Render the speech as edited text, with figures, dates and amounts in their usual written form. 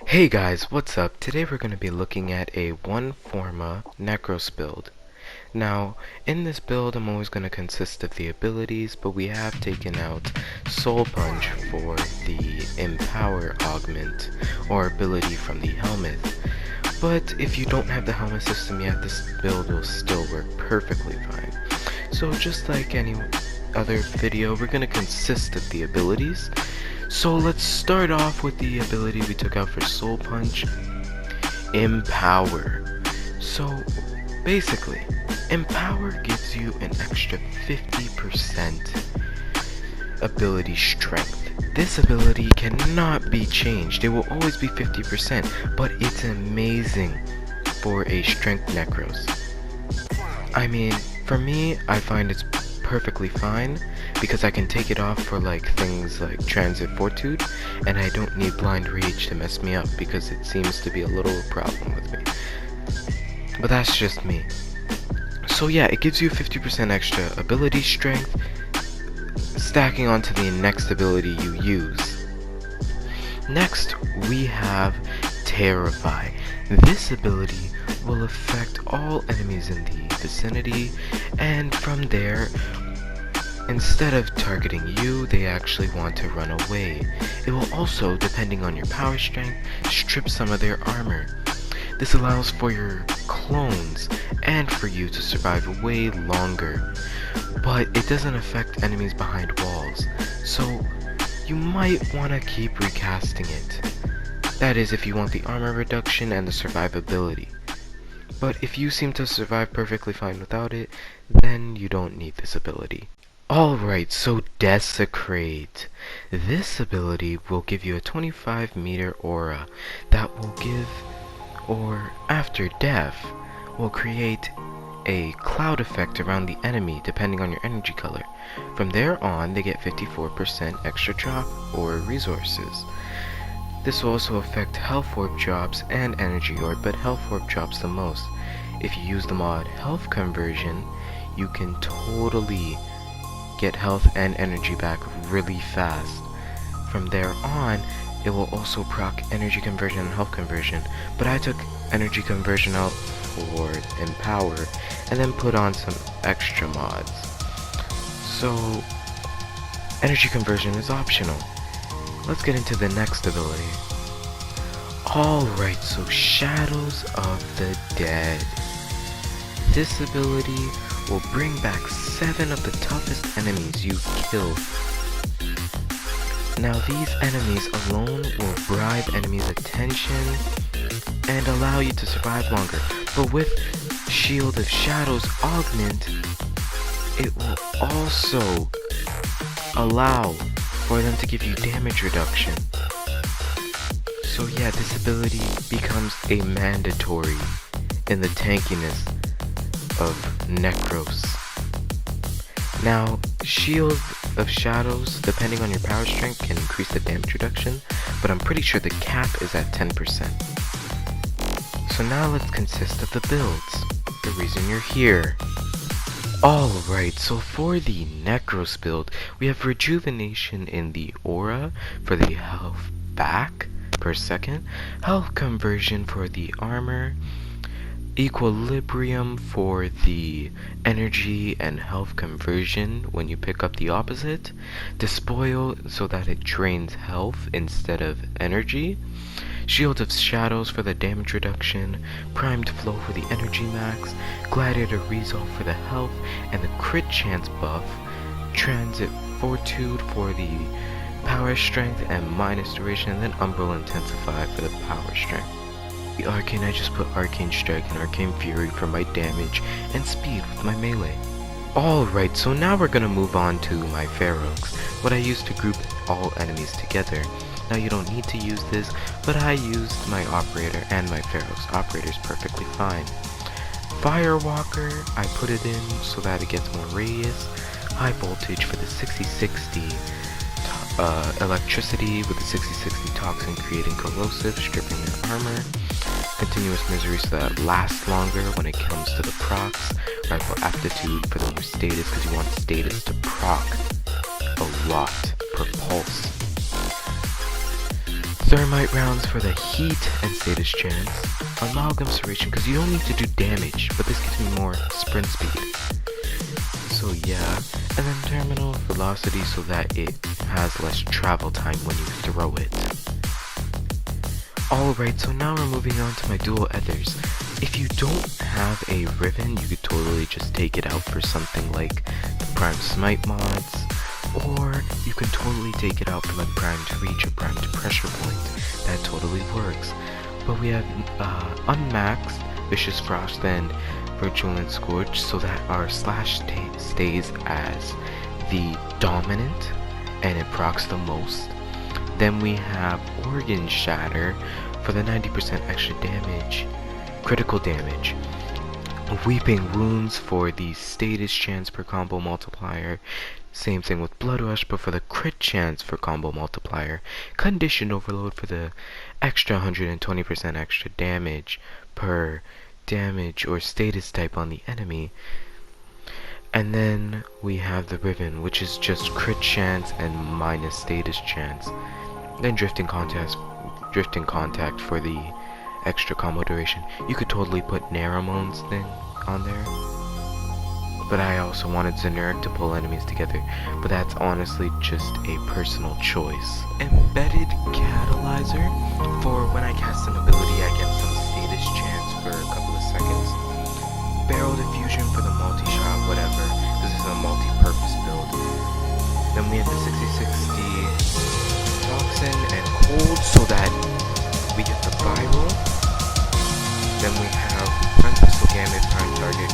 Hey guys, what's up? Today we're going to be looking at a one forma Nekros build. Now, in this build I'm always going to consist of the abilities, but we have taken out Soul Punch for the Empower augment, or ability from the helmet. But if you don't have the helmet system yet, this build will still work perfectly fine. So just like any other video, we're going to consist of the abilities. So let's start off with the ability we took out for Soul Punch, Empower. So basically, Empower gives you an extra 50% ability strength. This ability cannot be changed. It will always be 50%, but it's amazing for a strength Nekros. I mean, for me, I find it's perfectly fine because I can take it off for like things like Transit Fortitude, and I don't need Blind Rage to mess me up because it seems to be a little problem with me. But that's just me. So yeah, it gives you 50% extra ability strength, stacking onto the next ability you use. Next, we have Terrify. This ability will affect all enemies in the vicinity, and from there, instead of targeting you, they actually want to run away. It will also, depending on your power strength, strip some of their armor. This allows for your clones and for you to survive way longer, but it doesn't affect enemies behind walls, so you might want to keep recasting it. That is, if you want the armor reduction and the survivability. But if you seem to survive perfectly fine without it, then you don't need this ability. Alright, so Desecrate. This ability will give you a 25-meter aura that will give, or after death, will create a cloud effect around the enemy depending on your energy color. From there on, they get 54% extra drop or resources. This will also affect health orb drops and energy orb, but health orb drops the most. If you use the mod health conversion, you can totally get health and energy back really fast. From there on, it will also proc energy conversion and health conversion, but I took energy conversion out for Empower and then put on some extra mods. So energy conversion is optional. Let's get into the next ability. Alright, so Shadows of the Dead. This ability will bring back 7 of the toughest enemies you've killed. Now these enemies alone will bribe enemies' attention and allow you to survive longer, but with Shield of Shadows augment, it will also allow for them to give you damage reduction. So yeah, this ability becomes a mandatory in the tankiness of Nekros. Now, Shield of Shadows, depending on your power strength, can increase the damage reduction, but I'm pretty sure the cap is at 10%. So now let's consist of the builds, the reason you're here. Alright, so for the Nekros build, we have Rejuvenation in the aura for the health back per second, health conversion for the armor, Equilibrium for the energy and health conversion when you pick up the opposite, Despoil so that it drains health instead of energy, Shield of Shadows for the damage reduction, Primed Flow for the energy max, Gladiator Resolve for the health and the crit chance buff, Transit Fortitude for the power strength and minus duration, and then Umbral Intensify for the power strength. The Arcane, I just put Arcane Strike and Arcane Fury for my damage and speed with my melee. Alright, so now we're gonna move on to my Ferox, what I use to group all enemies together. Now you don't need to use this, but I used my Operator and my Ferox. Operator's perfectly fine. Firewalker, I put it in so that it gets more radius. High voltage for the 6060. Electricity with the 6060 toxin creating corrosive, stripping their armor. Continuous misery so that it lasts longer when it comes to the procs. Rifle aptitude for the more status because you want status to proc a lot per pulse. Thermite rounds for the heat and status chance. Amalgam serration because you don't need to do damage, but this gives me more sprint speed. So yeah, and then terminal velocity so that it has less travel time when you throw it. Alright, so now we're moving on to my dual ethers. If you don't have a ribbon, you could totally just take it out for something like the Prime Smite mods, or you can totally take it out for like Primed Reach or Primed Pressure Point. That totally works. But we have Unmaxed, Vicious Frost, and Virulent Scourge so that our slash stays as the dominant and it procs the most. Then we have Organ Shatter for the 90% extra damage, critical damage. Weeping Wounds for the status chance per combo multiplier. Same thing with Blood Rush, but for the crit chance for combo multiplier. Condition Overload for the extra 120% extra damage per damage or status type on the enemy. And then we have the Ribbon, which is just crit chance and minus status chance. Then Drifting Contact for the extra combo duration. You could totally put Naramon's thing on there, but I also wanted Zenuric to pull enemies together, but that's honestly just a personal choice. Embedded Catalyzer for when I cast an ability I get some status chance for a couple of seconds. Barrel Diffusion for the multi-shot whatever, because this is a multi-purpose build. Then we have the 6060 Toxin and Cold so that we get the viral. Then we have Prime Pistol Gamut, Prime Target,